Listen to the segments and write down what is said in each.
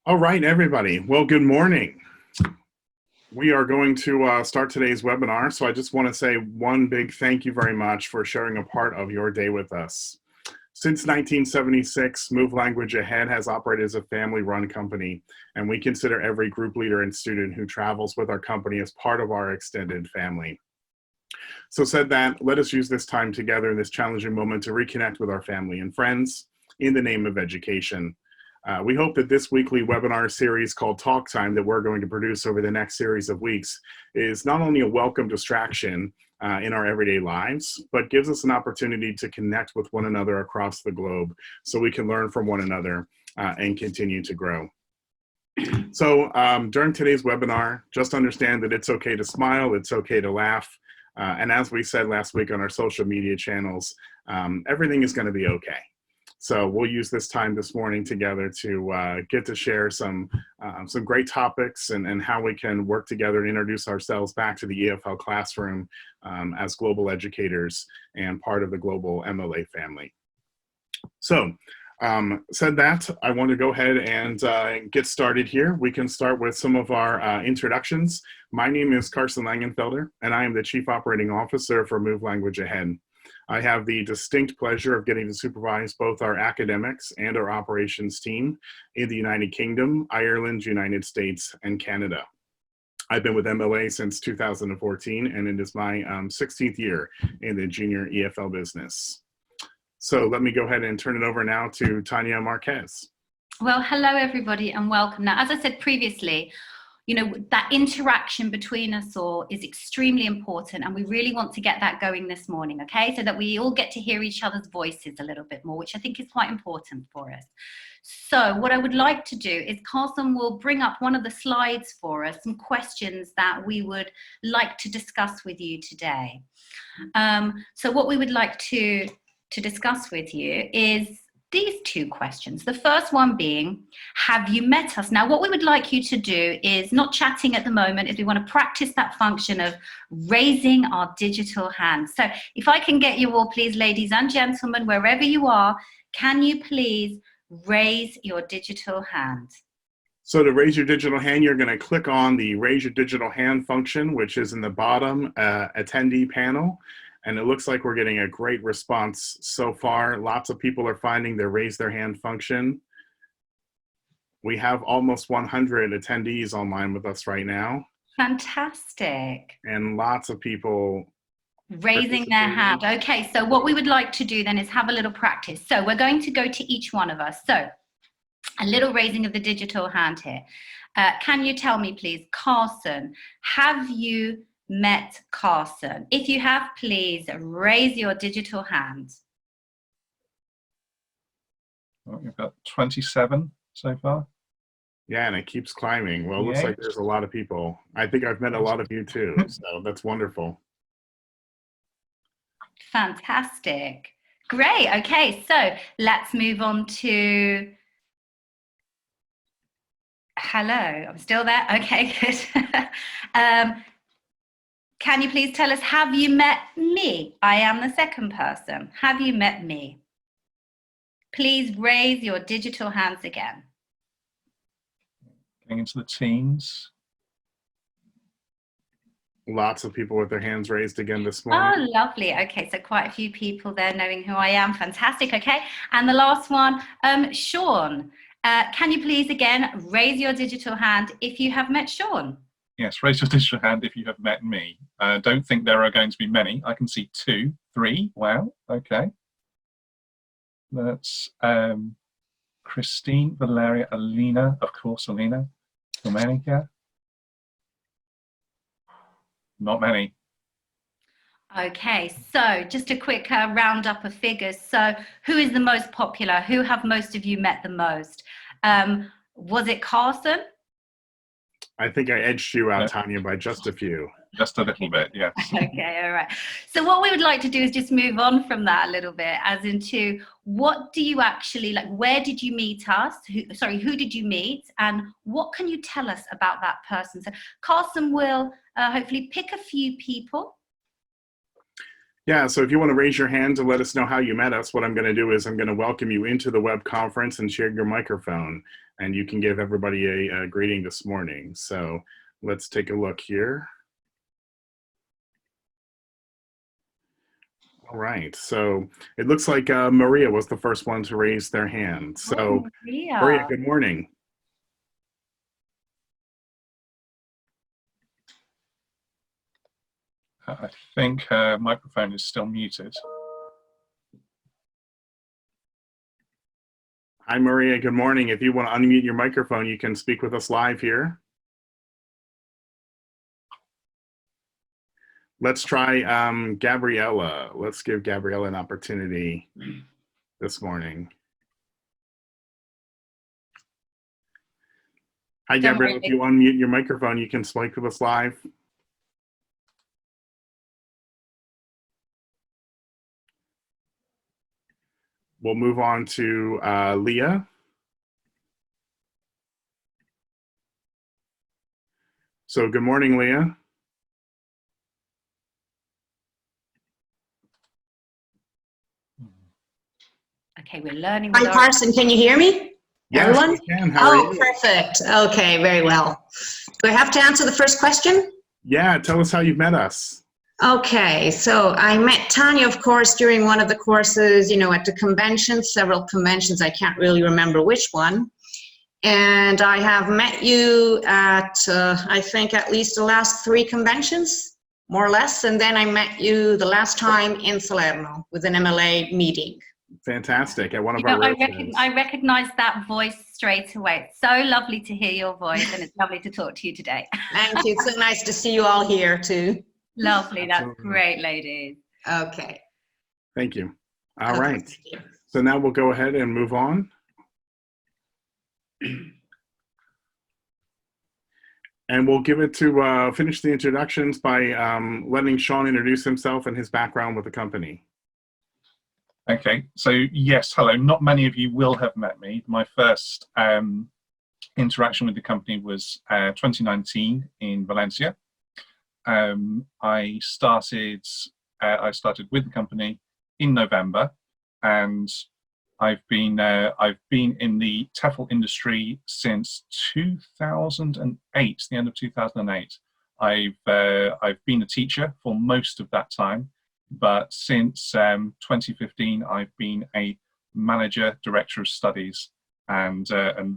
All right, everybody. Well, good morning. We are going to start today's webinar. So I just want to say one big thank you very much for sharing a part of your day with us. Since 1976, Move Language Ahead has operated as a family-run company, and we consider every group leader and student who travels with our company as part of our extended family. So said that, let us use this time together in this challenging moment to reconnect with our family and friends in the name of education. We hope that this weekly webinar series called Talk Time that we're going to produce over the next series of weeks is not only a welcome distraction in our everyday lives, but gives us an opportunity to connect with one another across the globe so we can learn from one another and continue to grow. So during today's webinar, just understand that it's okay to smile, it's okay to laugh, and as we said last week on our social media channels, everything is going to be okay. So we'll use this time this morning together to get to share some great topics and how we can work together and introduce ourselves back to the EFL Classroom as global educators and part of the global MLA family. So said that, I want to go ahead and get started here. We can start with some of our introductions. My name is Carson Langenfelder, and I am the Chief Operating Officer for Move Language Ahead. I have the distinct pleasure of getting to supervise both our academics and our operations team in the United Kingdom, Ireland, United States, and Canada. I've been with MLA since 2014, and it is my 16th year in the junior EFL business. So let me go ahead and turn it over now to Tanya Marquez. Well, hello everybody and welcome. Now, as I said previously, you know, that interaction between us all is extremely important, and we really want to get that going this morning, okay? So that we all get to hear each other's voices a little bit more, which I think is quite important for us. So what I would like to do is Carson will bring up one of the slides for us, some questions that we would like to discuss with you today. So what we would like to discuss with you is these two questions. The first one being, have you met us? Now, what we would like you to do is not chatting at the moment, is we want to practice that function of raising our digital hand. So if I can get you all, please, ladies and gentlemen, wherever you are, can you please raise your digital hand? So to raise your digital hand, you're going to click on the Raise Your Digital Hand function, which is in the bottom attendee panel. And it looks like we're getting a great response so far. Lots of people are finding their raise their hand function. We have almost 100 attendees online with us right now. Fantastic. And lots of people raising their hand. Okay, so what we would like to do then is have a little practice. So we're going to go to each one of us. So a little raising of the digital hand here. Can you tell me, please, Carson, have you met Carson? If you have, please raise your digital hand. Well, we've got 27 so far. Yeah, and it keeps climbing. Well, it looks like there's a lot of people. I think I've met a lot of you too, so that's wonderful. Fantastic. Great. Okay, so let's move on to... Hello, I'm still there? Okay, good. Can you please tell us, have you met me? I am the second person. Have you met me? Please raise your digital hands again. Going into the teens. Lots of people with their hands raised again this morning. Oh, lovely. Okay, so quite a few people there knowing who I am. Fantastic. Okay, and the last one, Sean. Can you please again raise your digital hand if you have met Sean? Yes, raise your digital hand if you have met me. Don't think there are going to be many. I can see 2, 3. Wow, okay. That's Christine, Valeria, Alina, of course, Alina, Domenica. Not many. Okay, so just a quick roundup of figures. So who is the most popular? Who have most of you met the most? Was it Carson? I think I edged you out, Tanya, by just a few. Just a little bit, yes. Okay, all right. So what we would like to do is just move on from that a little bit, as into what do you actually, like, where did you meet us? Who did you meet? And what can you tell us about that person? So Carson will hopefully pick a few people. Yeah, so if you want to raise your hand to let us know how you met us, what I'm going to do is I'm going to welcome you into the web conference and share your microphone, and you can give everybody a greeting this morning. So let's take a look here. All right, so it looks like Maria was the first one to raise their hand. So Maria, good morning. I think her microphone is still muted. Hi, Maria. Good morning. If you want to unmute your microphone, you can speak with us live here. Let's try Gabriella. Let's give Gabriella an opportunity this morning. Hi, Gabriella. If you unmute your microphone, you can speak with us live. We'll move on to Leah. So good morning, Leah. Okay, we're learning. Hi, Carson. Can you hear me? Yes, everyone? we can. How are you? Perfect. Okay, very well. Do I have to answer the first question? Yeah, tell us how you've met us. Okay, so I met Tanya, of course, during one of the courses, you know, at the conventions, several conventions. I can't really remember which one. And I have met you at, I think, at least the last 3 conventions, more or less. And then I met you the last time in Salerno with an MLA meeting. Fantastic. At one of our I recognize that voice straight away. It's so lovely to hear your voice, and it's lovely to talk to you today. Thank you. It's so nice to see you all here, too. Lovely. Absolutely. That's great, ladies. Okay. Thank you. All right. So now we'll go ahead and move on. And we'll give it to finish the introductions by letting Sean introduce himself and his background with the company. Okay, so yes, hello. Not many of you will have met me. My first interaction with the company was 2019 in Valencia. I started with the company in November, and I've been in the TEFL industry since 2008, the end of 2008. I've been a teacher for most of that time, but since 2015, I've been a manager, director of studies, and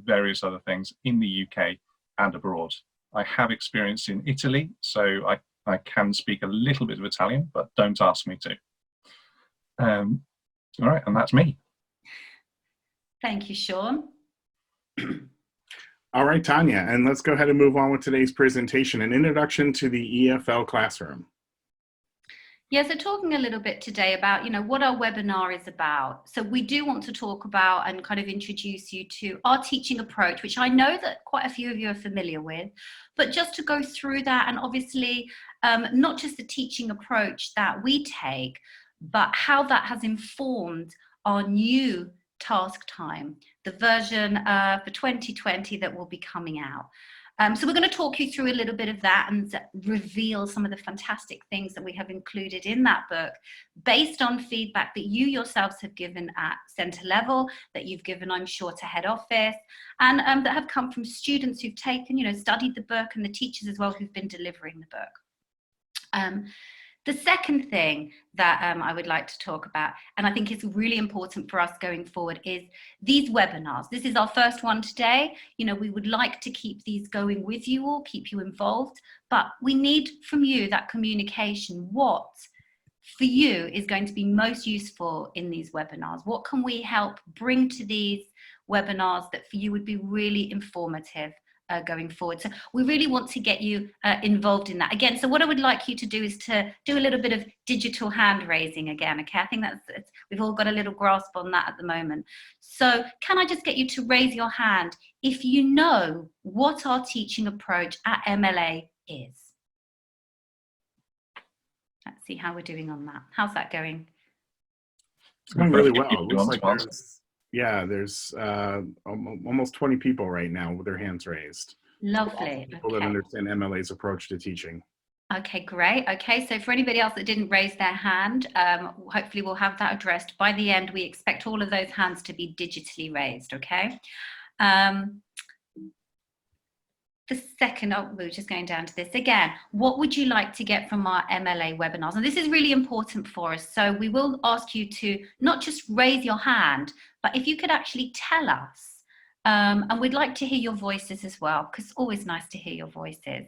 various other things in the UK and abroad. I have experience in Italy, so I can speak a little bit of Italian, but don't ask me to. All right, and that's me. Thank you, Sean. All right, Tanya, and let's go ahead and move on with today's presentation, an introduction to the EFL Classroom. Yeah, so talking a little bit today about, you know, what our webinar is about. So we do want to talk about and kind of introduce you to our teaching approach, which I know that quite a few of you are familiar with, but just to go through that, and obviously not just the teaching approach that we take, but how that has informed our new task time, the version for 2020 that will be coming out. So we're going to talk you through a little bit of that and reveal some of the fantastic things that we have included in that book based on feedback that you yourselves have given at centre level, that you've given, I'm sure, to head office, and that have come from students who've taken, you know, studied the book, and the teachers as well who've been delivering the book. The second thing that I would like to talk about, and I think it's really important for us going forward, is these webinars. This is our first one today. You know, we would like to keep these going with you all, keep you involved, but we need from you that communication. What for you is going to be most useful in these webinars? What can we help bring to these webinars that for you would be really informative going forward? So we really want to get you involved in that again. So what I would like you to do is to do a little bit of digital hand raising again. Okay, I think we've all got a little grasp on that at the moment. So can I just get you to raise your hand if you know what our teaching approach at MLA is? Let's see how we're doing on that. How's that going? It's going really well. It looks like there's almost 20 people right now with their hands raised. Lovely. People that understand MLA's approach to teaching. Okay, great. Okay, so for anybody else that didn't raise their hand, hopefully we'll have that addressed. By the end, we expect all of those hands to be digitally raised, okay? The second, we're just going down to this again. What would you like to get from our MLA webinars? And this is really important for us. So we will ask you to not just raise your hand, but if you could actually tell us. And we'd like to hear your voices as well, because it's always nice to hear your voices.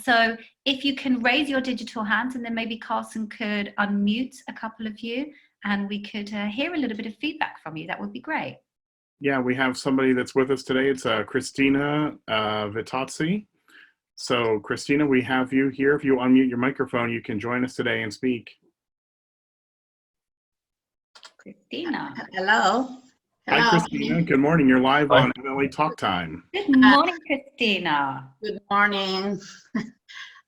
So if you can raise your digital hands, and then maybe Carson could unmute a couple of you, and we could hear a little bit of feedback from you, that would be great. Yeah, we have somebody that's with us today. It's Christina Vitazzi. So Christina, we have you here. If you unmute your microphone, you can join us today and speak. Christina. Hello. Hi, Christina. Good morning. You're live on MLA Talk Time. Good morning, Christina. Good morning.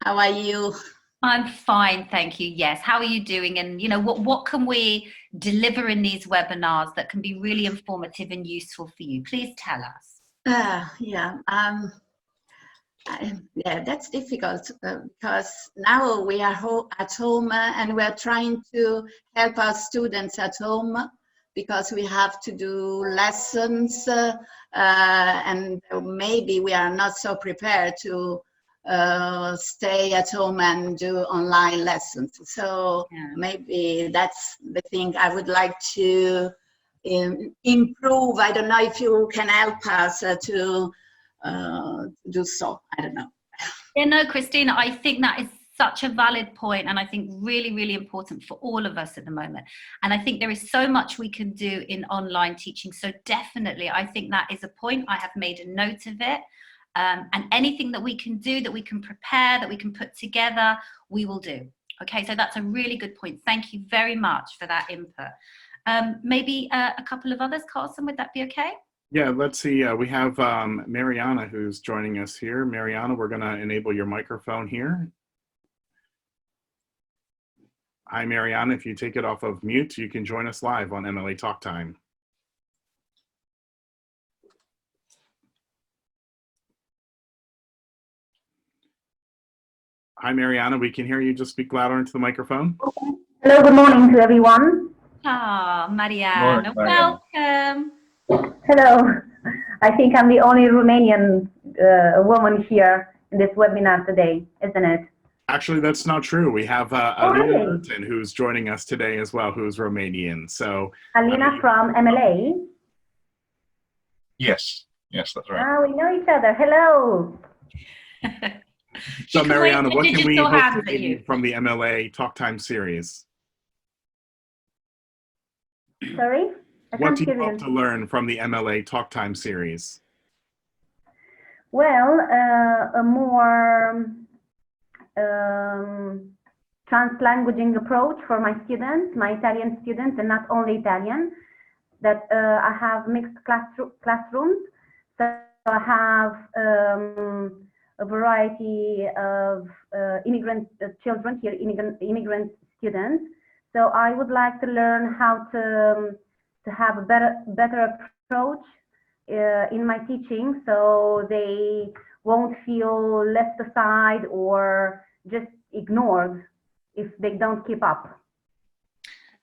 How are you? I'm fine, thank you. Yes. How are you doing? And what can we deliver in these webinars that can be really informative and useful for you? Please tell us. Yeah, that's difficult because now we are at home and we're trying to help our students at home because we have to do lessons and maybe we are not so prepared to stay at home and do online lessons. So maybe that's the thing I would like to improve. I don't know if you can help us to do so. I don't know. Yeah, no, Christina, I think that is such a valid point, and I think really, really important for all of us at the moment. And I think there is so much we can do in online teaching. So definitely, I think that is a point. I have made a note of it. And anything that we can do, that we can prepare, that we can put together, we will do. Okay, so that's a really good point. Thank you very much for that input. Maybe a couple of others, Carson, would that be okay? Yeah, let's see. We have Mariana who's joining us here. Mariana, we're going to enable your microphone here. Hi, Mariana. If you take it off of mute, you can join us live on MLA Talk Time. Hi, Mariana. We can hear you. Just speak louder into the microphone. Hello, good morning to everyone. Ah, Mariana, welcome. Hello. I think I'm the only Romanian woman here in this webinar today, isn't it? Actually, that's not true. We have Alina Martin, who's joining us today as well, who's Romanian. So Alina from MLA? Yes, that's right. Ah, we know each other. Hello. So Mariana, what can we hope to get from the MLA Talk Time series? Sorry? What do you hope to learn from the MLA Talk Time series? Well, a more trans-languaging approach for my students, my Italian students, and not only Italian, that I have mixed classrooms. So I have a variety of immigrant children here, immigrant students. So I would like to learn how to have a better approach in my teaching, so they won't feel left aside or just ignored if they don't keep up.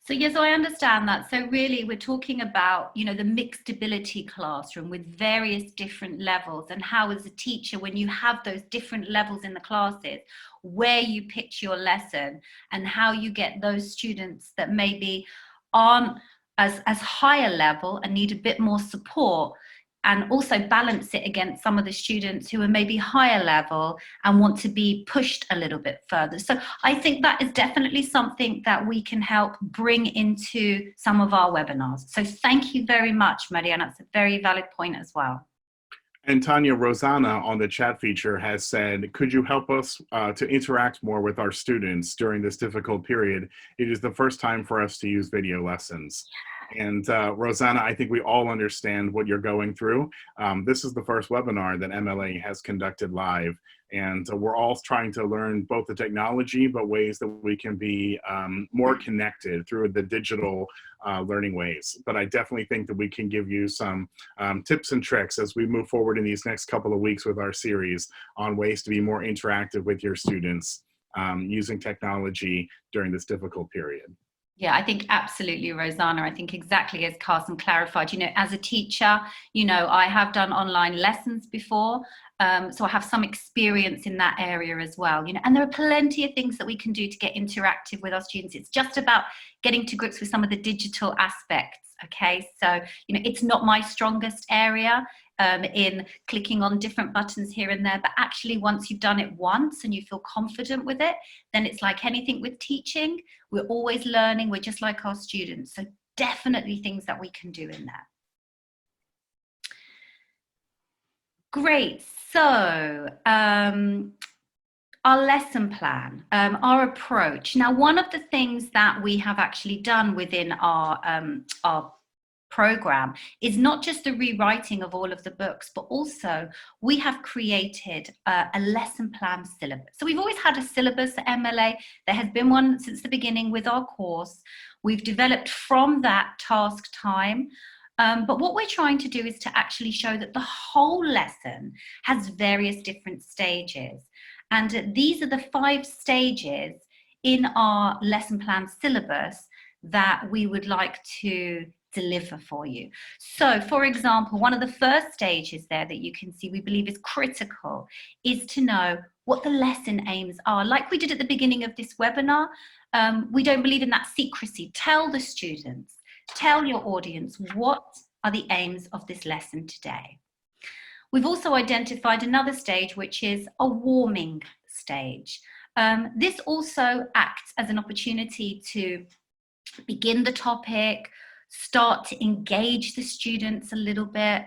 So yes, I understand that. So really we're talking about, the mixed ability classroom with various different levels, and how as a teacher, when you have those different levels in the classes, where you pitch your lesson and how you get those students that maybe aren't as higher level and need a bit more support, and also balance it against some of the students who are maybe higher level and want to be pushed a little bit further. So I think that is definitely something that we can help bring into some of our webinars. So thank you very much, Mariana. That's a very valid point as well. And Tanya, Rosanna on the chat feature has said, could you help us to interact more with our students during this difficult period? It is the first time for us to use video lessons. And Rosanna, I think we all understand what you're going through. This is the first webinar that MLA has conducted live. And we're all trying to learn both the technology, but ways that we can be more connected through the digital learning ways. But I definitely think that we can give you some tips and tricks as we move forward in these next couple of weeks with our series on ways to be more interactive with your students. using technology during this difficult period. Yeah, I think absolutely, Rosanna. I think exactly as Carson clarified, you know, as a teacher, you know, I have done online lessons before. So I have some experience in that area as well, you know, and there are plenty of things that we can do to get interactive with our students. It's just about getting to grips with some of the digital aspects. Okay, so, you know, it's not my strongest area in clicking on different buttons here and there, but actually once you've done it once and you feel confident with it, then it's like anything with teaching. We're always learning. We're just like our students. So definitely things that we can do in that. Great. So our lesson plan, our approach. Now, one of the things that we have actually done within our program is not just the rewriting of all of the books, but also we have created a lesson plan syllabus. So we've always had a syllabus at MLA. There has been one since the beginning with our course. We've developed from that task time. But what we're trying to do is to actually show that the whole lesson has various different stages. And these are the 5 stages in our lesson plan syllabus that we would like to deliver for you. So, for example, one of the first stages there that you can see we believe is critical is to know what the lesson aims are. Like we did at the beginning of this webinar, we don't believe in that secrecy. Tell the students, tell your audience what are the aims of this lesson today. We've also identified another stage, which is a warming stage. This also acts as an opportunity to begin the topic, start to engage the students a little bit.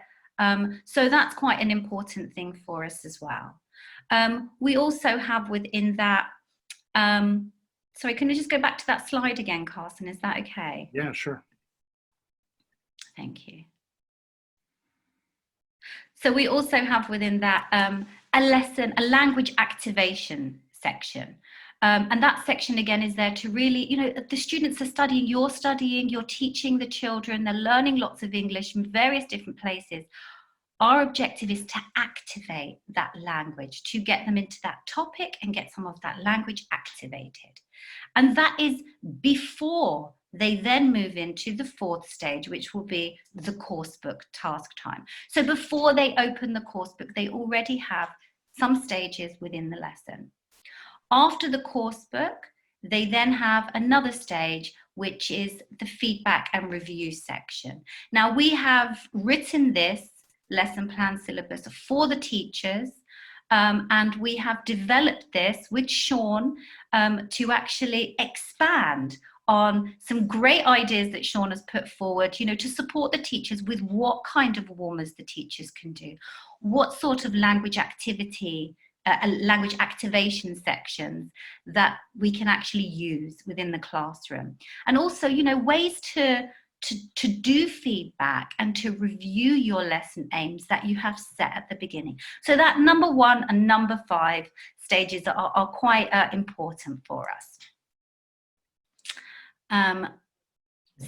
So that's quite an important thing for us as well. We also have within that, sorry, can you just go back to that slide again, Carson? Is that okay? Yeah, sure. Thank you. So we also have within that a language activation section. And that section again is there to really, you know, the students are studying, you're teaching the children, they're learning lots of English in various different places. Our objective is to activate that language, to get them into that topic and get some of that language activated. And that is before they then move into the 4th stage, which will be the course book task time. So before they open the course book, they already have some stages within the lesson. After the course book, they then have another stage, which is the feedback and review section. Now, we have written this lesson plan syllabus for the teachers, and we have developed this with Sean to actually expand on some great ideas that Sean has put forward, you know, to support the teachers with what kind of warmers the teachers can do, what sort of language activity, language activation sections that we can actually use within the classroom. And also, you know, ways to do feedback and to review your lesson aims that you have set at the beginning. So that number 1 and number 5 stages are quite important for us.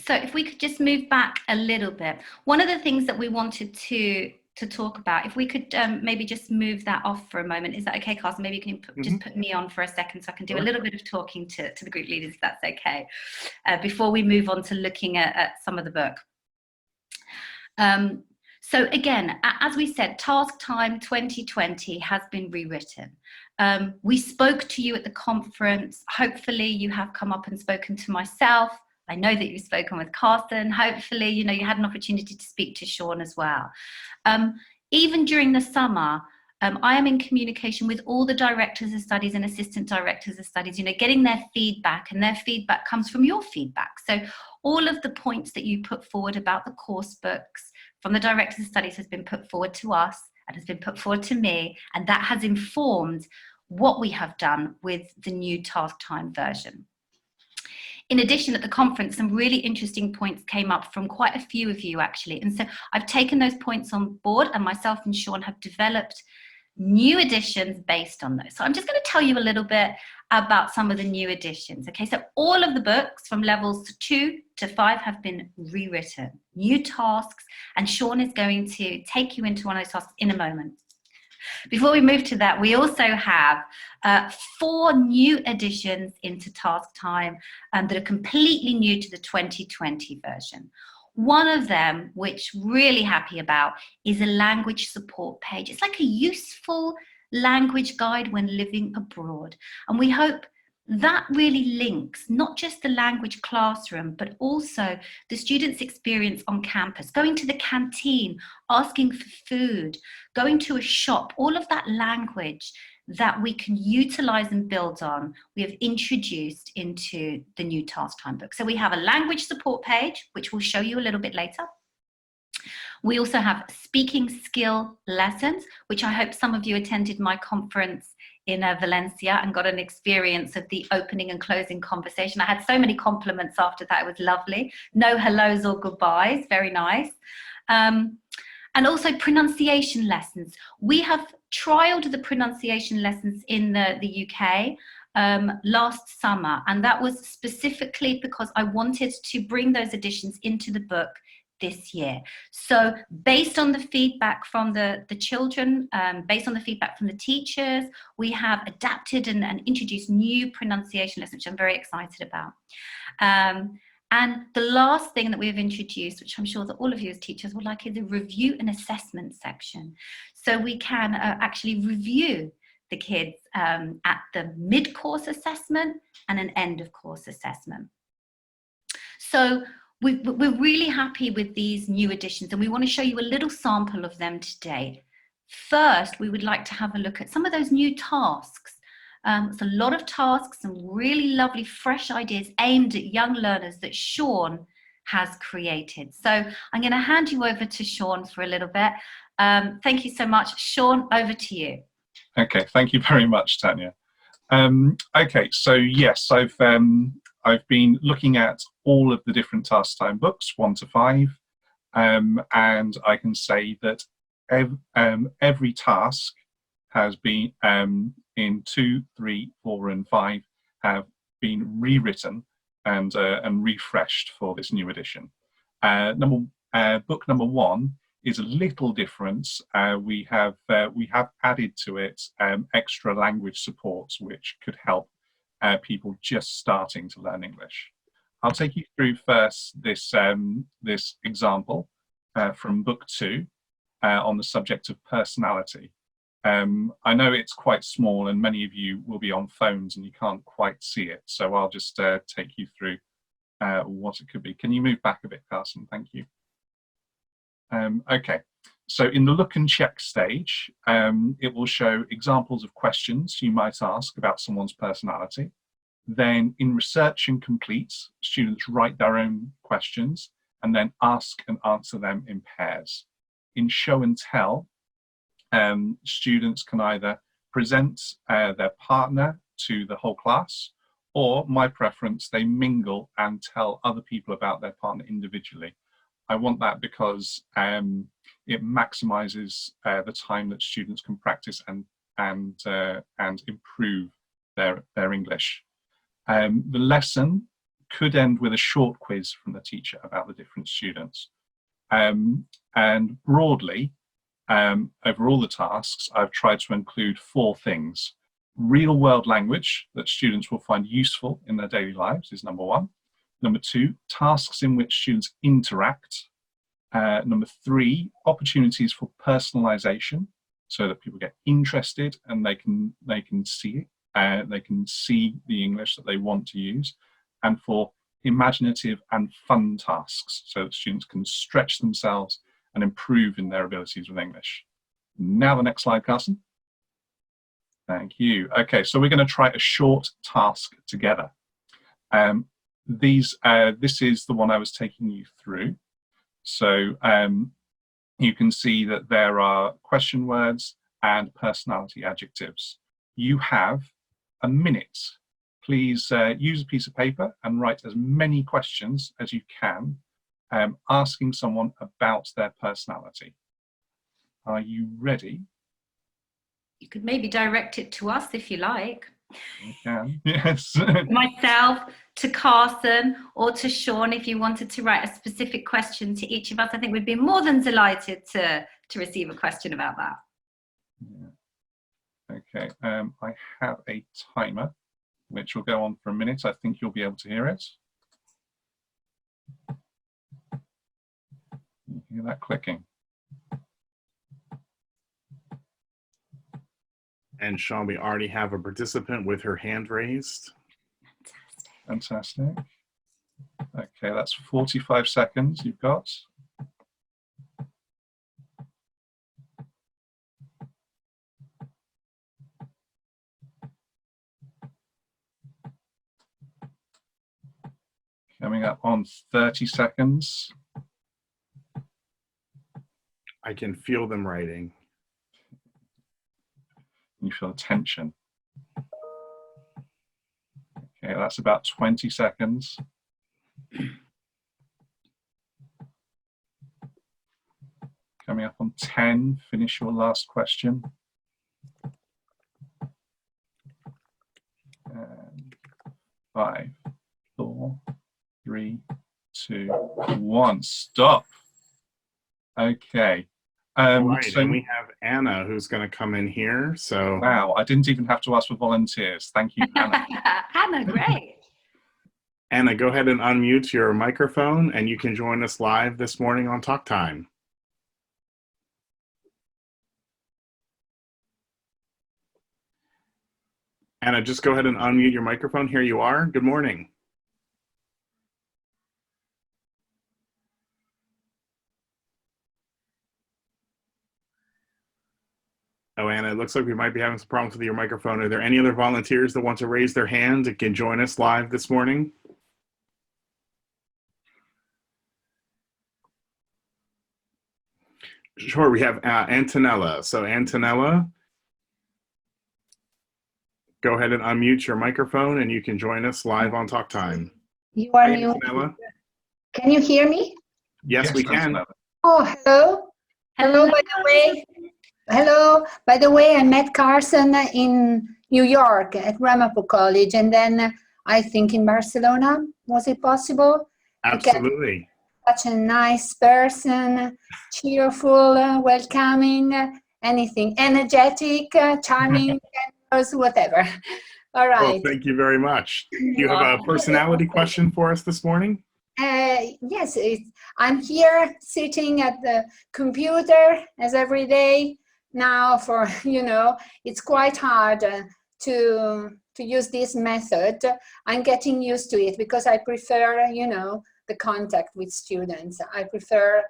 So if we could just move back a little bit. One of the things that we wanted to talk about, if we could maybe just move that off for a moment. Is that okay, Carson? Maybe you can just put me on for a second so I can do a little bit of talking to the group leaders, if that's okay, before we move on to looking at some of the book. So again, as we said, Task Time 2020 has been rewritten. We spoke to you at the conference. Hopefully you have come up and spoken to myself. I know that you've spoken with Carson. Hopefully, you know, you had an opportunity to speak to Sean as well. Even during the summer, I am in communication with all the directors of studies and assistant directors of studies, you know, getting their feedback, and their feedback comes from your feedback. So all of the points that you put forward about the course books from the directors of studies has been put forward to us and has been put forward to me, and that has informed what we have done with the new task time version. In addition, at the conference, some really interesting points came up from quite a few of you, actually. And so I've taken those points on board, and myself and Sean have developed new editions based on those. So I'm just going to tell you a little bit about some of the new editions. Okay, so all of the books from levels 2 to 5 have been rewritten, new tasks, and Sean is going to take you into one of those tasks in a moment. Before we move to that, we also have 4 new additions into task time that are completely new to the 2020 version. One of them, which really happy about, is a language support page. It's like a useful language guide when living abroad. And we hope that really links not just the language classroom, but also the students' experience on campus, going to the canteen, asking for food, going to a shop, all of that language that we can utilize and build on, we have introduced into the new task time book. So we have a language support page, which we'll show you a little bit later. We also have speaking skill lessons, which I hope some of you attended my conference in Valencia and got an experience of the opening and closing conversation. I had so many compliments after that. It was lovely. No hellos or goodbyes. Very nice. And also pronunciation lessons. We have trialed the pronunciation lessons in the UK last summer, and that was specifically because I wanted to bring those additions into the book this year. So based on the feedback from the children, based on the feedback from the teachers, we have adapted and introduced new pronunciation lessons, which I'm very excited about. And the last thing that we've introduced, which I'm sure that all of you as teachers will like, is a review and assessment section. So we can actually review the kids at the mid-course assessment and an end-of-course assessment. So we're really happy with these new additions, and we want to show you a little sample of them today. First, we would like to have a look at some of those new tasks. It's a lot of tasks, some really lovely fresh ideas aimed at young learners that Sean has created. So I'm going to hand you over to Sean for a little bit. Thank you so much. Sean, over to you. Okay, thank you very much, Tanya. Okay, so yes, I've been looking at all of the different task time books, 1 to 5, and I can say that every task has been in 2, 3, 4, and 5 have been rewritten and refreshed for this new edition. Book number 1 is a little different. We have added to it extra language supports which could help people just starting to learn English. I'll take you through first this this example from book 2 on the subject of personality. I know it's quite small and many of you will be on phones and you can't quite see it, so I'll just take you through what it could be. Can you move back a bit, Carson? Thank you. Okay, so in the look and check stage, it will show examples of questions you might ask about someone's personality. Then in research and complete, students write their own questions and then ask and answer them in pairs. In show and tell, students can either present their partner to the whole class, or my preference, they mingle and tell other people about their partner individually. I want that because it maximizes the time that students can practice and improve their English. The lesson could end with a short quiz from the teacher about the different students. And broadly, over all the tasks, I've tried to include 4 things. Real world language that students will find useful in their daily lives is number 1. Number 2, tasks in which students interact. Number 3, opportunities for personalization so that people get interested and they can see it. They can see the English that they want to use. And for imaginative and fun tasks so that students can stretch themselves and improve in their abilities with English. Now the next slide, Carson. Thank you. Okay, so we're going to try a short task together. This is the one I was taking you through. So you can see that there are question words and personality adjectives. You have a minute. Please use a piece of paper and write as many questions as you can, asking someone about their personality. Are you ready? You could maybe direct it to us if you like. You can, yes. Myself, to Carson, or to Sean if you wanted to write a specific question to each of us. I think we'd be more than delighted to receive a question about that. Okay, I have a timer, which will go on for a minute. I think you'll be able to hear it. You hear that clicking? And Sean, we already have a participant with her hand raised. Fantastic. Okay, that's 45 seconds you've got. Coming up on 30 seconds. I can feel them writing. You feel tension. Okay, that's about 20 seconds. Coming up on 10, finish your last question. And 5, 4, 3, 2, 1, stop. Okay. Right, So, and we have Anna who's going to come in here. So wow, I didn't even have to ask for volunteers. Thank you, Anna. Hannah, great. Anna, go ahead and unmute your microphone and you can join us live this morning on Talk Time. Anna, just go ahead and unmute your microphone. Here you are. Good morning. Oh, Anna, it looks like we might be having some problems with your microphone. Are there any other volunteers that want to raise their hand and can join us live this morning? Sure, we have Antonella. So Antonella, go ahead and unmute your microphone and you can join us live on Talk Time. You are Hi, new. Antonella. Can you hear me? Yes, we can. Antonella. Oh, hello. Hello, by the way. Hello. By the way, I met Carson in New York at Ramapo College, and then I think in Barcelona. Was it possible? Absolutely. Such a nice person, cheerful, welcoming, anything, energetic, charming, generous, whatever. All Well, right. thank you very much. Do you have a personality question for us this morning? Yes, I'm here sitting at the computer as every day now for, it's quite hard to use this method. I'm getting used to it because I prefer, the contact with students. I prefer,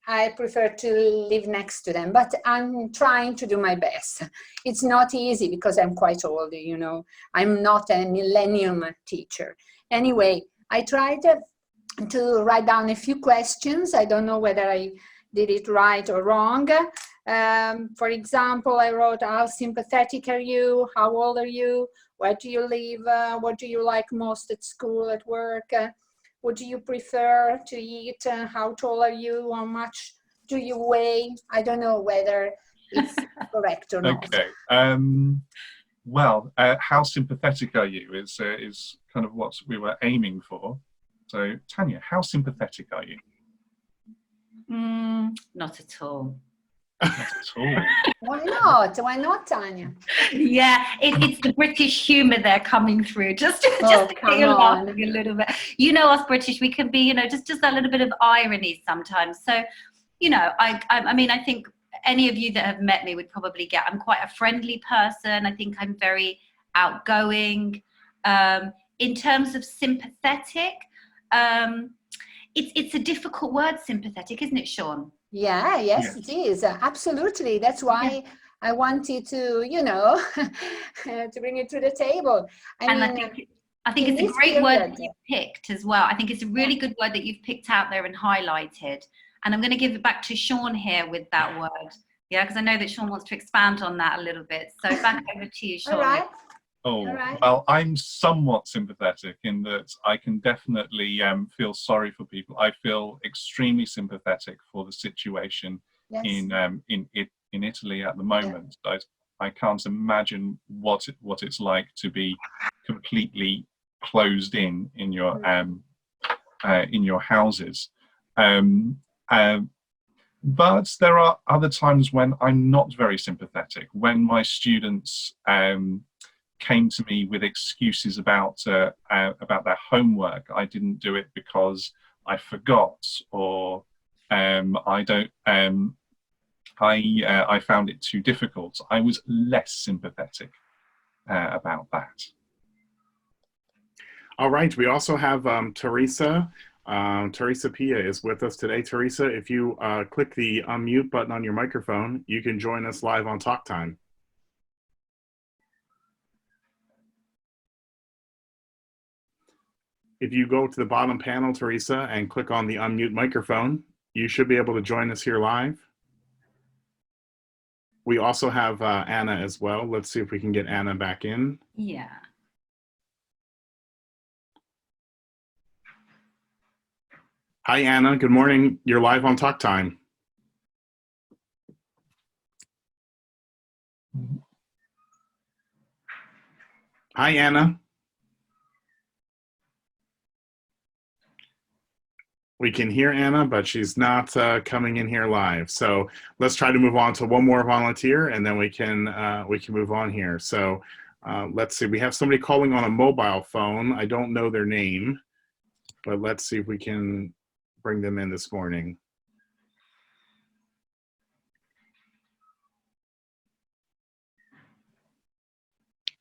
I prefer to live next to them, but I'm trying to do my best. It's not easy because I'm quite old, I'm not a millennium teacher. Anyway, I tried to write down a few questions. I don't know whether I did it right or wrong. For example, I wrote, how sympathetic are you? How old are you? Where do you live? What do you like most at school, at work? What do you prefer to eat? How tall are you? How much do you weigh? I don't know whether it's correct or not. Okay. Well, how sympathetic are you is kind of what we were aiming for. So, Tanya, how sympathetic are you? Not at all. Not at all. Why not? Why not, Tanya? Yeah, it's the British humour there coming through. Just to get you laughing a little bit. You know us British, we can be, just a little bit of irony sometimes. So, I mean, I think any of you that have met me would probably get, I'm quite a friendly person. I think I'm very outgoing. In terms of sympathetic, it's a difficult word, sympathetic, isn't it, Sean? Yeah, yes, it is. Absolutely. That's why I wanted to, to bring it to the table. I think it's a great word that you've picked as well. I think it's a really good word that you've picked out there and highlighted. And I'm going to give it back to Sean here with that word. Yeah, because I know that Sean wants to expand on that a little bit. So back over to you, Sean. All right. Oh, right. Well, I'm somewhat sympathetic in that I can definitely feel sorry for people. I feel extremely sympathetic for the situation in Italy at the moment. Yeah. I can't imagine what it's like to be completely closed in your houses. But there are other times when I'm not very sympathetic, when my students came to me with excuses about their homework. I didn't do it because I forgot, or I found it too difficult. I was less sympathetic about that. All right, we also have Teresa. Teresa Pia is with us today. Teresa, if you click the unmute button on your microphone, you can join us live on Talk Time. If you go to the bottom panel, Teresa, and click on the unmute microphone, you should be able to join us here live. We also have Anna as well. Let's see if we can get Anna back in. Yeah. Hi, Anna. Good morning. You're live on Talk Time. Hi, Anna. We can hear Anna, but she's not coming in here live. So let's try to move on to one more volunteer, and then we can move on here. So let's see. We have somebody calling on a mobile phone. I don't know their name, but let's see if we can bring them in this morning.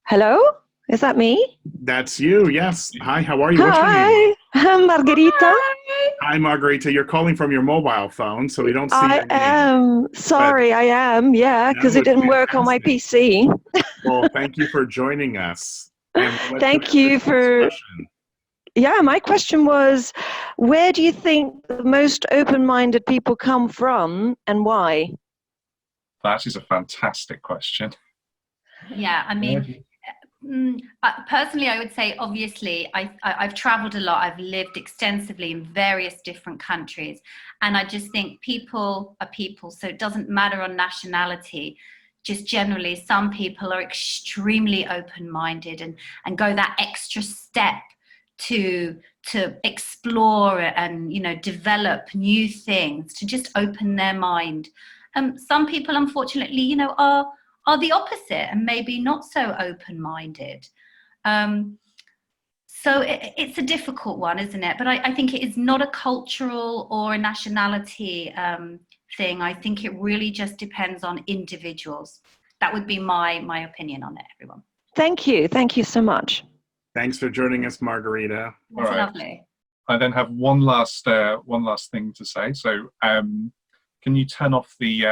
Hello, is that me? That's you, yes. Hi, how are you? What's your Hi, name? I'm Margarita. Hi, Margarita. You're calling from your mobile phone, so we don't see your name. I am. Sorry, I am. Yeah, because it didn't work on my PC. Well, thank you for joining us. Thank you for... Yeah, my question was, where do you think the most open-minded people come from and why? That is a fantastic question. Yeah, I mean, personally, I would say, obviously, I've traveled a lot. I've lived extensively in various different countries. And I just think people are people, so it doesn't matter on nationality. Just generally, some people are extremely open-minded and go that extra step to explore and, you know, develop new things, to just open their mind. Some people, unfortunately, you know, are the opposite and maybe not so open-minded. So it's a difficult one, isn't it? But I think it is not a cultural or a nationality thing. I think it really just depends on individuals. That would be my opinion on it, everyone. Thank you. Thank you so much. Thanks for joining us, Margarita. That's lovely. I then have one last thing to say. So can you turn off the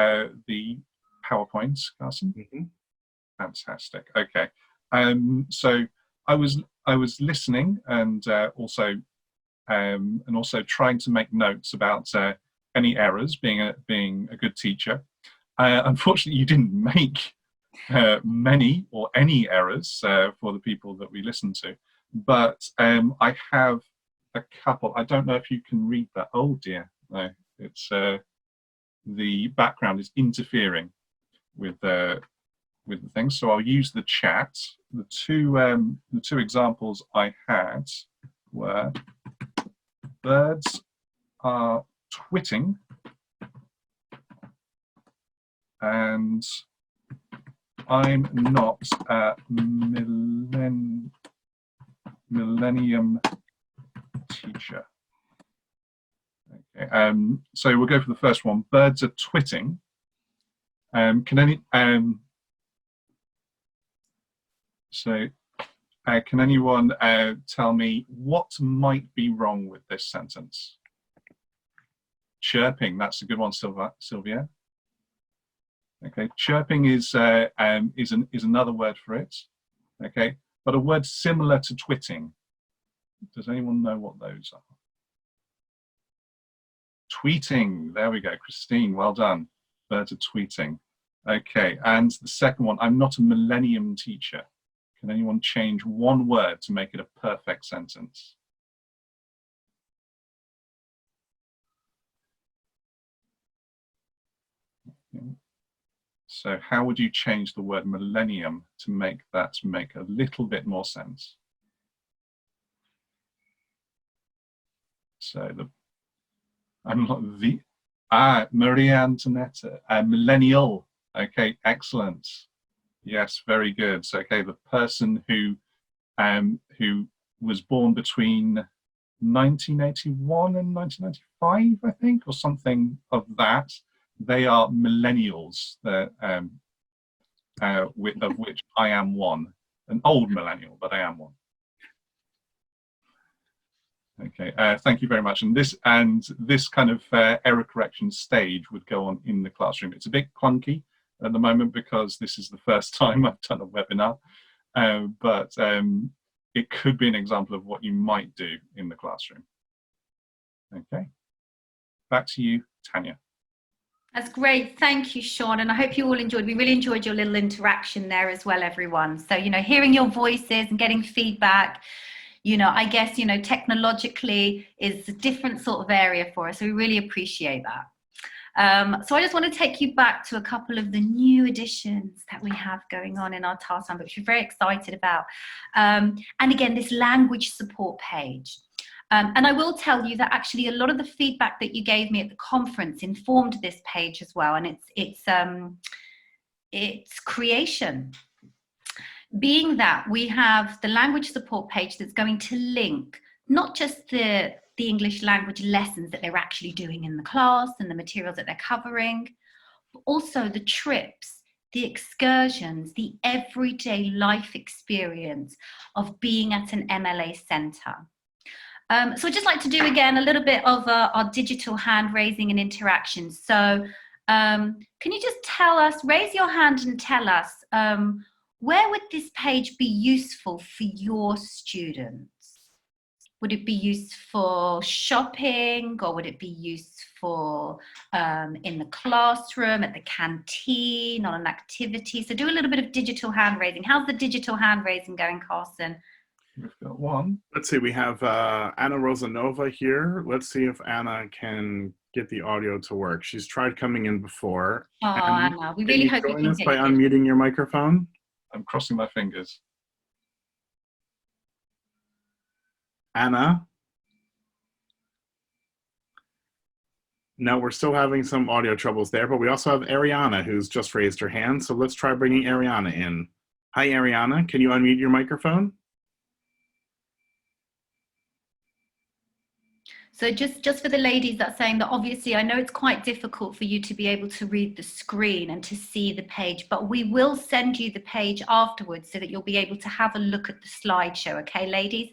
PowerPoint, Carson? Mm-hmm. Fantastic. Okay. So I was listening and also trying to make notes about any errors, being a good teacher. Unfortunately, you didn't make many or any errors for the people that we listened to, but I have a couple. I don't know if you can read that. Oh dear, no, it's the background is interfering with the things. So I'll use the chat. The two examples I had were birds are twitting and I'm not a millennium teacher. Okay, so we'll go for the first one. Birds are twitting. Can anyone tell me what might be wrong with this sentence? Chirping, that's a good one, Sylvia. Okay, chirping is another word for it. Okay, but a word similar to twitting. Does anyone know what those are? Tweeting. There we go, Christine. Well done. Birds are tweeting. Okay, and the second one. I'm not a millennium teacher. Can anyone change one word to make it a perfect sentence? Okay. So how would you change the word millennium to make that make a little bit more sense? So I'm not Maria Antoinetta, millennial. Okay, excellent. Yes, very good. So, okay, the person who was born between 1981 and 1995, I think, or something of that. They are millennials, of which I am one. An old millennial, but I am one. Okay, thank you very much. And this kind of error correction stage would go on in the classroom. It's a bit clunky at the moment because this is the first time I've done a webinar, but it could be an example of what you might do in the classroom. Okay, back to you, Tanya. That's great. Thank you, Sean. And I hope you all enjoyed. We really enjoyed your little interaction there as well, everyone. So, you know, hearing your voices and getting feedback, you know, I guess, you know, technologically is a different sort of area for us. So we really appreciate that. So I just want to take you back to a couple of the new additions that we have going on in our task handbook, which we're very excited about. And again, this language support page. And I will tell you that actually a lot of the feedback that you gave me at the conference informed this page as well, and its creation. Being that we have the language support page that's going to link not just the English language lessons that they're actually doing in the class and the materials that they're covering, but also the trips, the excursions, the everyday life experience of being at an MLA centre. So I'd just like to do again a little bit of our digital hand raising and interaction. So can you just tell us, raise your hand and tell us, where would this page be useful for your students? Would it be used for shopping, or would it be used for in the classroom, at the canteen, on an activity? So do a little bit of digital hand raising. How's the digital hand raising going, Carson? We've got one. Let's see, we have Anna Rosanova here. Let's see if Anna can get the audio to work. She's tried coming in before. Oh, Anna, we really hope you can join us get by it. unmuting your microphone. I'm crossing my fingers. Anna? No, we're still having some audio troubles there, but we also have Ariana who's just raised her hand. So let's try bringing Ariana in. Hi, Ariana. Can you unmute your microphone? So just for the ladies that's saying that, obviously I know it's quite difficult for you to be able to read the screen and to see the page, but we will send you the page afterwards so that you'll be able to have a look at the slideshow, okay, ladies?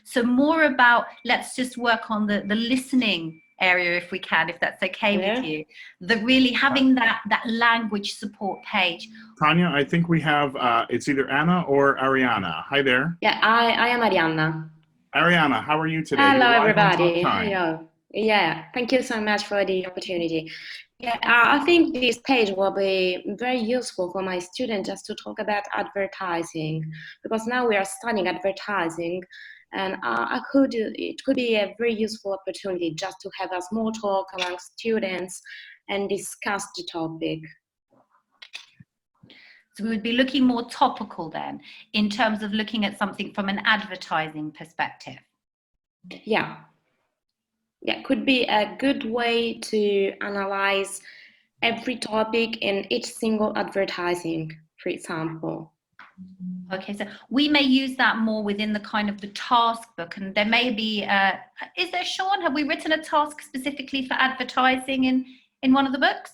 So more about, let's just work on the listening area if we can, if that's okay with you. The really having that language support page. Tanya, I think we have, it's either Anna or Ariana. Hi there. Yeah, I am Arianna. Ariana, how are you today? Hello, You're live on everybody. Talk Time. Hello. Yeah, thank you so much for the opportunity. Yeah, I think this page will be very useful for my students just to talk about advertising, because now we are studying advertising, and it could be a very useful opportunity just to have a small talk among students and discuss the topic. So we would be looking more topical then, in terms of looking at something from an advertising perspective. Yeah. Yeah, could be a good way to analyze every topic in each single advertising, for example. Okay, so we may use that more within the kind of the task book, and there may be, is there, Sean, have we written a task specifically for advertising in one of the books?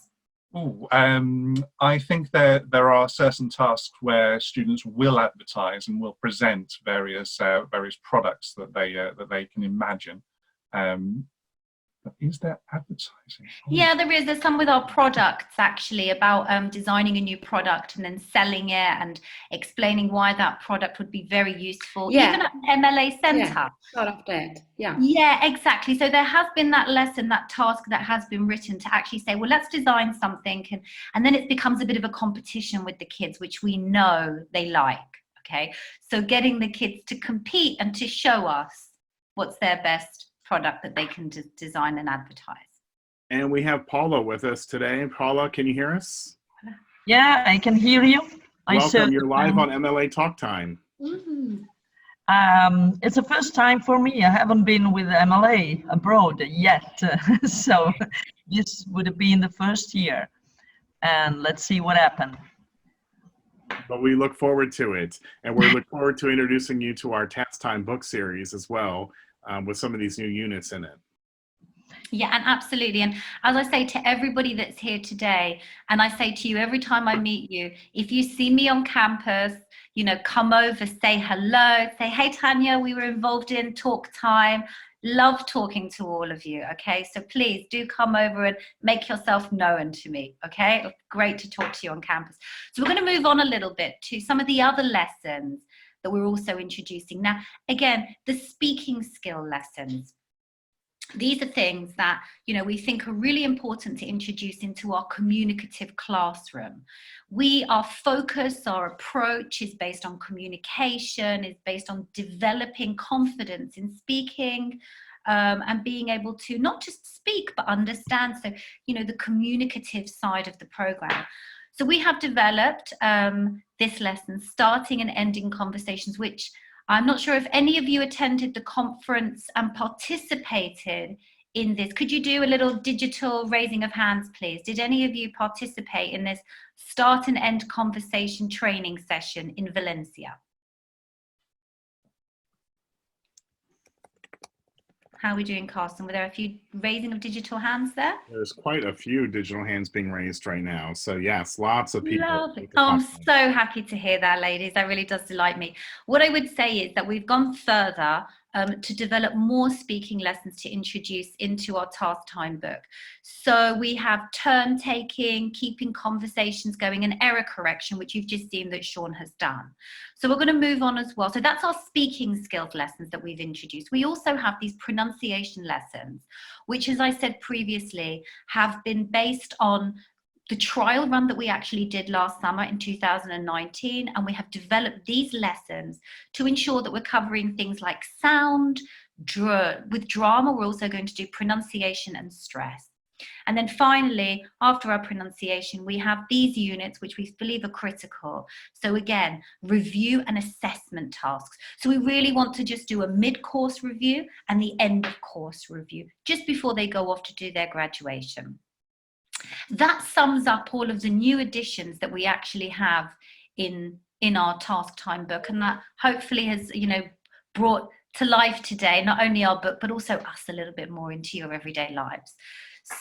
Oh, I think there are certain tasks where students will advertise and will present various products that they can imagine. But is there advertising? Yeah, there is. There's some with our products actually, about designing a new product and then selling it and explaining why that product would be very useful. Yeah. Even at an MLA centre. Yeah, sort of that. Yeah. Yeah, exactly. So there has been that lesson, that task that has been written to actually say, well, let's design something, and then it becomes a bit of a competition with the kids, which we know they like. Okay, so getting the kids to compete and to show us what's their best product that they can design and advertise. And we have Paula with us today. Paula, can you hear us? Yeah, I can hear you. Welcome. You're live on MLA Talk Time. It's the first time for me. I haven't been with MLA abroad yet, so this would have been the first year, and let's see what happens. But we look forward to it, and we look forward to introducing you to our Task Time book series as well, with some of these new units in it. Yeah, and absolutely. And as I say to everybody that's here today, and I say to you every time I meet you, if you see me on campus, you know, come over, say hello, say, hey, Tanya, we were involved in talk time. Love talking to all of you. Okay, so please do come over and make yourself known to me. Okay, great to talk to you on campus. So we're going to move on a little bit to some of the other lessons that we're also introducing. Now, again, the speaking skill lessons. These are things that, you know, we think are really important to introduce into our communicative classroom. Our focus, our approach is based on communication, is based on developing confidence in speaking, and being able to not just speak, but understand. So, you know, the communicative side of the program. So we have developed this lesson, starting and ending conversations, which I'm not sure if any of you attended the conference and participated in this. Could you do a little digital raising of hands, please? Did any of you participate in this start and end conversation training session in Valencia? How are we doing, Carson? Were there a few raising of digital hands there? There's quite a few digital hands being raised right now. So yes, lots of people. Lovely. Oh, I'm so happy to hear that, ladies. That really does delight me. What I would say is that we've gone further to develop more speaking lessons to introduce into our task time book. So we have turn taking, keeping conversations going, and error correction, which you've just seen that Sean has done. So we're going to move on as well. So that's our speaking skills lessons that we've introduced. We also have these pronunciation lessons, which, as I said previously, have been based on the trial run that we actually did last summer in 2019, and we have developed these lessons to ensure that we're covering things like sound. With drama, we're also going to do pronunciation and stress. And then finally, after our pronunciation, we have these units which we believe are critical. So again, review and assessment tasks. So we really want to just do a mid-course review and the end of course review just before they go off to do their graduation. That sums up all of the new additions that we actually have in our task time book, and that hopefully has, you know, brought to life today not only our book but also us a little bit more into your everyday lives.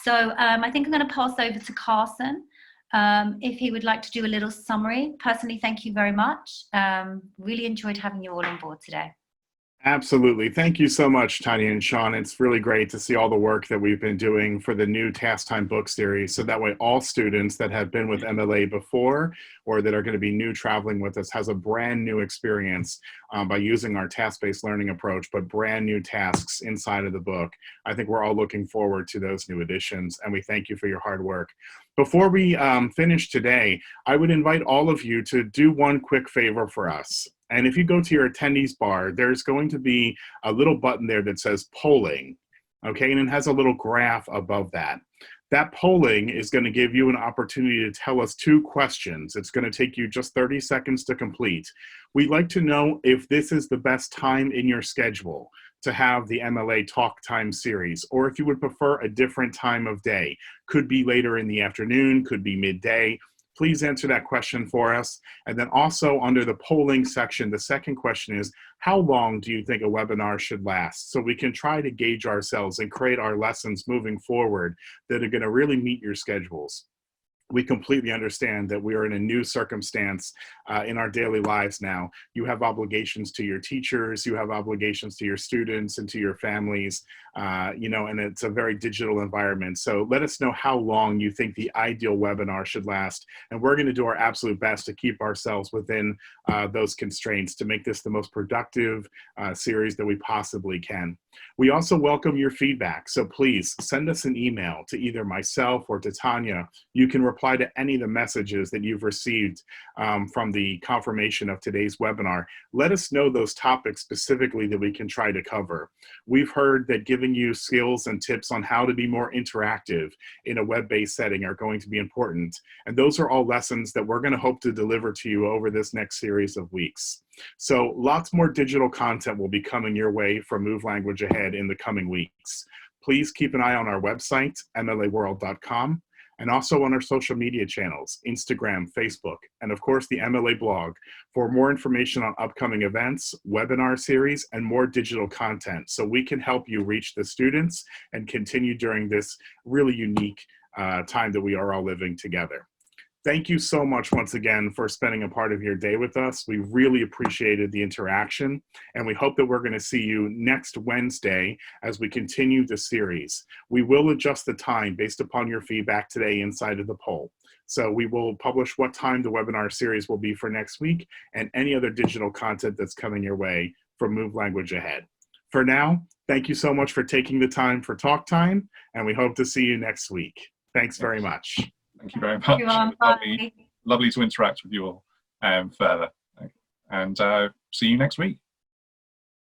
So I think I'm going to pass over to Carson if he would like to do a little summary. Personally, thank you very much. Really enjoyed having you all on board today. Absolutely. Thank you so much, Tanya and Sean. It's really great to see all the work that we've been doing for the new Task Time book series. So that way all students that have been with MLA before or that are going to be new traveling with us has a brand new experience by using our task-based learning approach, but brand new tasks inside of the book. I think we're all looking forward to those new additions, and we thank you for your hard work. Before we finish today, I would invite all of you to do one quick favor for us. And if you go to your attendees bar, there's going to be a little button there that says polling, okay? And it has a little graph above that. That polling is going to give you an opportunity to tell us 2 questions. It's going to take you just 30 seconds to complete. We'd like to know if this is the best time in your schedule to have the MLA Talk Time series, or if you would prefer a different time of day. Could be later in the afternoon, could be midday. Please answer that question for us. And then also under the polling section, the second question is, how long do you think a webinar should last? So we can try to gauge ourselves and create our lessons moving forward that are going to really meet your schedules. We completely understand that we are in a new circumstance in our daily lives now. You have obligations to your teachers, you have obligations to your students and to your families, you know, and it's a very digital environment. So let us know how long you think the ideal webinar should last. And we're going to do our absolute best to keep ourselves within those constraints to make this the most productive series that we possibly can. We also welcome your feedback. So please send us an email to either myself or to Tanya. You can reply to any of the messages that you've received from the confirmation of today's webinar. Let us know those topics specifically that we can try to cover. We've heard that giving you skills and tips on how to be more interactive in a web-based setting are going to be important. And those are all lessons that we're going to hope to deliver to you over this next series of weeks. So lots more digital content will be coming your way from Move Language Ahead in the coming weeks. Please keep an eye on our website, mlaworld.com, and also on our social media channels, Instagram, Facebook, and of course the MLA blog for more information on upcoming events, webinar series, and more digital content so we can help you reach the students and continue during this really unique time that we are all living together. Thank you so much once again for spending a part of your day with us. We really appreciated the interaction, and we hope that we're going to see you next Wednesday as we continue the series. We will adjust the time based upon your feedback today inside of the poll. So we will publish what time the webinar series will be for next week and any other digital content that's coming your way from Move Language Ahead. For now, thank you so much for taking the time for Talk Time, and we hope to see you next week. Thanks very much. Thank you very much. Lovely to interact with you all further. And see you next week.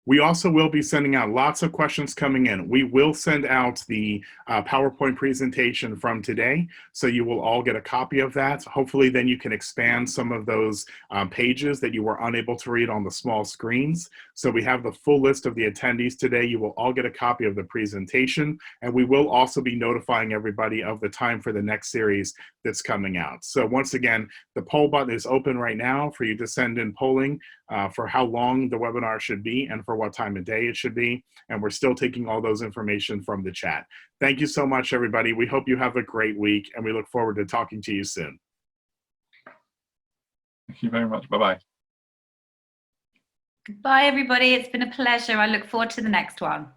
We also will be sending out lots of questions coming in. We will send out the PowerPoint presentation from today, so you will all get a copy of that. Hopefully then you can expand some of those pages that you were unable to read on the small screens. So we have the full list of the attendees today. You will all get a copy of the presentation, and we will also be notifying everybody of the time for the next series that's coming out. So once again, the poll button is open right now for you to send in polling for how long the webinar should be and for what time of day it should be. And we're still taking all those information from the chat. Thank you so much, everybody. We hope you have a great week, and we look forward to talking to you soon. Thank you very much. Bye-bye. Goodbye, everybody. It's been a pleasure. I look forward to the next one.